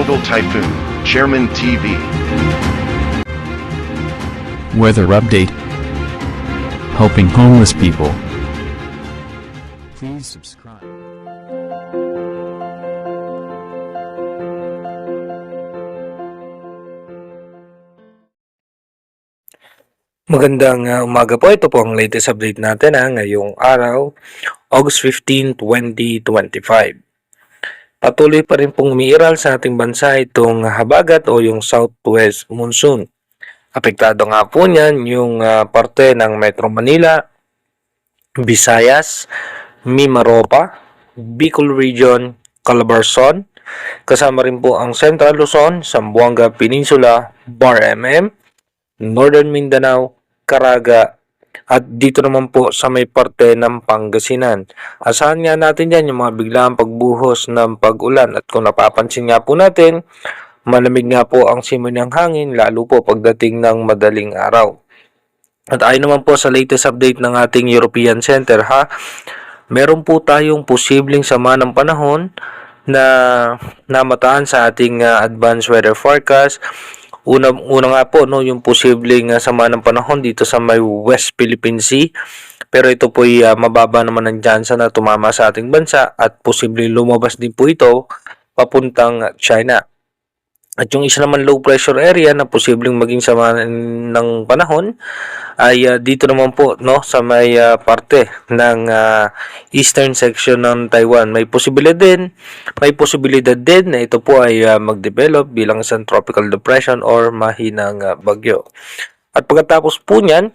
Tropical Typhoon, Chairman TV. Weather update. Helping homeless people. Please subscribe. Magandang umaga po. Ito po ang latest update natin ngayong araw, August 15, 2025. Patuloy pa rin pong umiiral sa ating bansa itong habagat o yung southwest monsoon. Apektado nga po niyan yung parte ng Metro Manila, Visayas, Mimaropa, Bicol Region, Calabarzon, kasama rin po ang Central Luzon, Zamboanga Peninsula, Bar-MM, Northern Mindanao, Caraga, at dito naman po sa may parte ng Pangasinan. Asahan nga natin yan yung mga biglaang pagbuhos ng pag-ulan at kung napapansin nga po natin, malamig nga po ang simoy ng hangin lalo po pagdating ng madaling araw. At ayon naman po sa latest update ng ating European Center meron po tayong posibleng sama ng panahon na namataan sa ating advanced weather forecast. Una nga po yung posibleng sama ng panahon dito sa may West Philippine Sea. Pero ito po ay mababa naman ang tsansa na tumama sa ating bansa at posibleng lumabas din po ito papuntang China. At yung isa naman low pressure area na posibleng maging sama ng panahon ay dito naman po sa may parte ng eastern section ng Taiwan. May posibilidad din na ito po ay mag-develop bilang isang tropical depression or mahinang bagyo. At pagkatapos po niyan,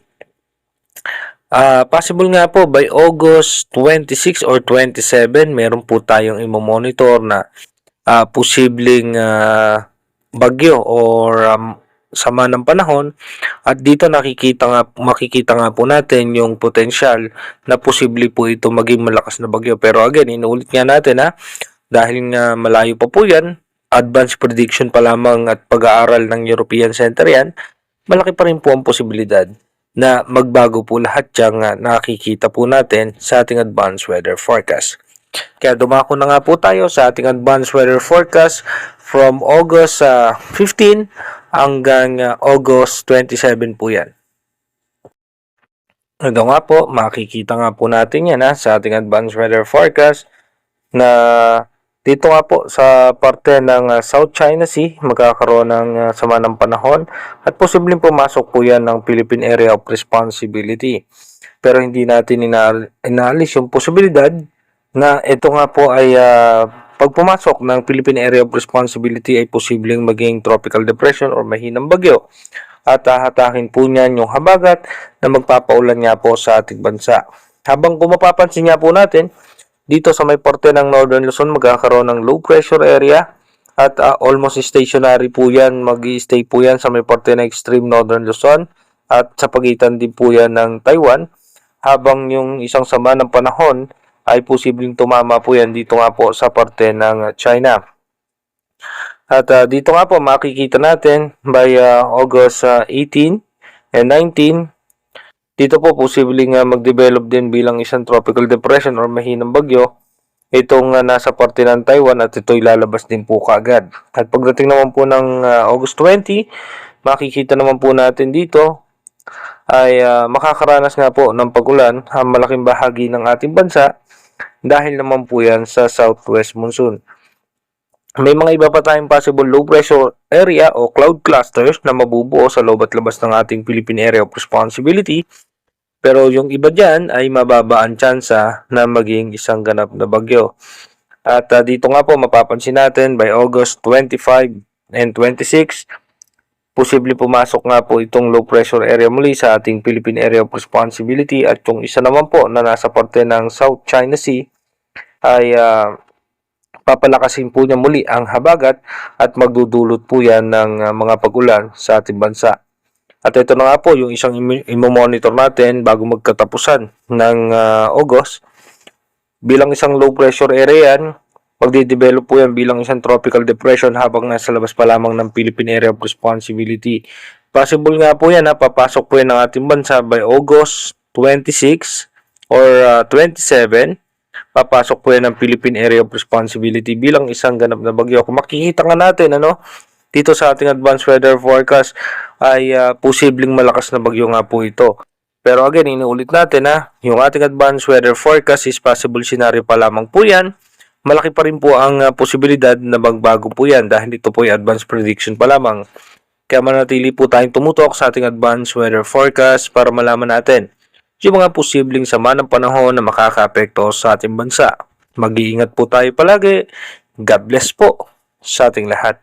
possible nga po by August 26 or 27 meron po tayong i-monitor na posibleng bagyo or sama ng panahon at dito makikita nga po natin yung potensyal na posible po ito maging malakas na bagyo. Pero again, inuulit nga natin dahil nga malayo pa po yan, advanced prediction pa lamang at pag-aaral ng European Center yan, malaki pa rin po ang posibilidad na magbago po lahat yung nakikita po natin sa ating advanced weather forecast. Kaya dumako na nga po tayo sa ating advanced weather forecast from August 15 hanggang August 27 po yan. Ito nga po, makikita nga po natin yan sa ating advanced weather forecast na dito nga po sa parte ng South China Sea magkakaroon ng sama ng panahon at posibleng pumasok po yan ng Philippine Area of Responsibility. Pero hindi natin inaalis yung posibilidad na ito nga po ay pag pumasok ng Philippine Area of Responsibility ay posibleng maging tropical depression or mahinang bagyo. At hatakin po niyan yung habagat na magpapaulan nga po sa ating bansa. Habang kung mapapansin nga po natin, dito sa may parte ng Northern Luzon magkakaroon ng low pressure area at almost stationary po yan, mag-i-stay po yan sa may parte ng extreme Northern Luzon at sa pagitan din po yan ng Taiwan. Habang yung isang sama ng panahon ay posibleng tumama po yan dito nga po sa parte ng China. At dito nga po makikita natin by August 18 and 19, dito po posibleng mag-develop din bilang isang tropical depression or mahinang bagyo itong nasa parte ng Taiwan at ito'y lalabas din po kaagad. At pagdating naman po ng August 20, makikita naman po natin dito ay makakaranas nga po ng pag-ulan ang malaking bahagi ng ating bansa dahil naman po yan sa southwest monsoon. May mga iba pa tayong possible low pressure area o cloud clusters na mabubuo sa loob at labas ng ating Philippine Area of Responsibility. Pero yung iba dyan ay mababa ang tsansa na maging isang ganap na bagyo. At dito nga po mapapansin natin by August 25 and 26, posible pumasok nga po itong low pressure area muli sa ating Philippine Area of Responsibility at yung isa naman po na nasa parte ng South China Sea ay papalakasin po niya muli ang habagat at magdudulot po yan ng mga pag-ulan sa ating bansa. At ito na nga po yung isang i-monitor natin bago magkatapusan ng August. Bilang isang low pressure area yan, magde-develop po yan bilang isang tropical depression habang nasa labas pa lamang ng Philippine Area of Responsibility. Possible nga po yan papasok po yan ng ating bansa by August 26 or 27 papasok po yan ng Philippine Area of Responsibility bilang isang ganap na bagyo. Kung makikita nga natin, dito sa ating advanced weather forecast ay posibleng malakas na bagyo nga po ito. Pero again, inuulit natin yung ating advanced weather forecast is possible scenario pa lamang po yan. Malaki pa rin po ang posibilidad na magbago po yan dahil ito po ay advanced prediction pa lamang. Kaya manatili po tayong tumutok sa ating advanced weather forecast para malaman natin yung mga posibleng sama ng panahon na makakaapekto sa ating bansa. Mag-iingat po tayo palagi. God bless po sa ating lahat.